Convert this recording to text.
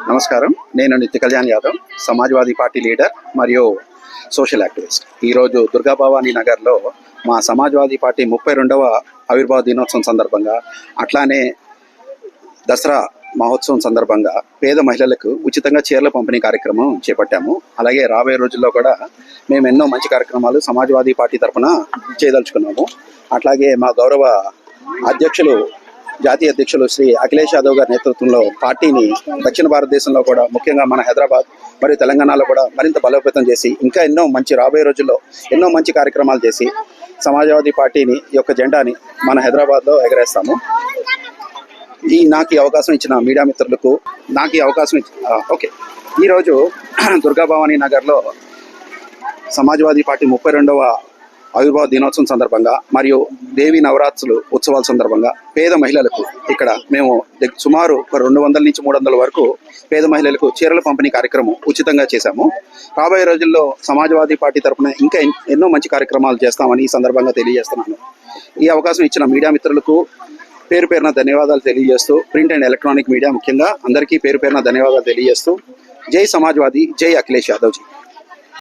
నమస్కారం. నేను నిత్య కళ్యాణ్ యాదవ్, సమాజ్వాదీ పార్టీ లీడర్ మరియు సోషల్ యాక్టివిస్ట్. ఈరోజు దుర్గా భవానీ నగర్లో మా సమాజ్వాదీ పార్టీ 32వ ఆవిర్భావ దినోత్సవం సందర్భంగా, అట్లానే దసరా మహోత్సవం సందర్భంగా పేద మహిళలకు ఉచితంగా చీరల పంపిణీ కార్యక్రమం చేపట్టాము. అలాగే రాబోయే రోజుల్లో కూడా మేము ఎన్నో మంచి కార్యక్రమాలు సమాజ్వాదీ పార్టీ తరఫున చేయదలుచుకున్నాము. అట్లాగే మా గౌరవ అధ్యక్షులు, జాతీయ అధ్యక్షులు శ్రీ అఖిలేష్ యాదవ్ గారి నేతృత్వంలో పార్టీని దక్షిణ భారతదేశంలో కూడా, ముఖ్యంగా మన హైదరాబాద్ మరియు తెలంగాణలో కూడా మరింత బలోపేతం చేసి, ఇంకా ఎన్నో మంచి రాబోయే రోజుల్లో ఎన్నో మంచి కార్యక్రమాలు చేసి సమాజ్వాదీ పార్టీని యొక్క జెండాని మన హైదరాబాద్లో ఎగరేస్తాము. నాకు ఈ అవకాశం ఇచ్చిన మీడియా మిత్రులకు, ఓకే, ఈరోజు దుర్గా భవానీ నగర్లో సమాజ్వాదీ పార్టీ 32వ ఆవిర్భావ దినోత్సవం సందర్భంగా మరియు దేవి నవరాత్రులు ఉత్సవాల సందర్భంగా పేద మహిళలకు ఇక్కడ మేము సుమారు 200 నుంచి 300 వరకు పేద మహిళలకు చీరల పంపిణీ కార్యక్రమం ఉచితంగా చేశాము. రాబోయే రోజుల్లో సమాజ్వాదీ పార్టీ తరఫున ఇంకా ఎన్నో మంచి కార్యక్రమాలు చేస్తామని ఈ సందర్భంగా తెలియజేస్తున్నాను. ఈ అవకాశం ఇచ్చిన మీడియా మిత్రులకు పేరు పేరున ధన్యవాదాలు తెలియజేస్తూ, ప్రింట్ అండ్ ఎలక్ట్రానిక్ మీడియా ముఖ్యంగా అందరికీ పేరు పేరున ధన్యవాదాలు తెలియజేస్తూ, జై సమాజ్వాదీ, జై అఖిలేష్ యాదవ్ జీ.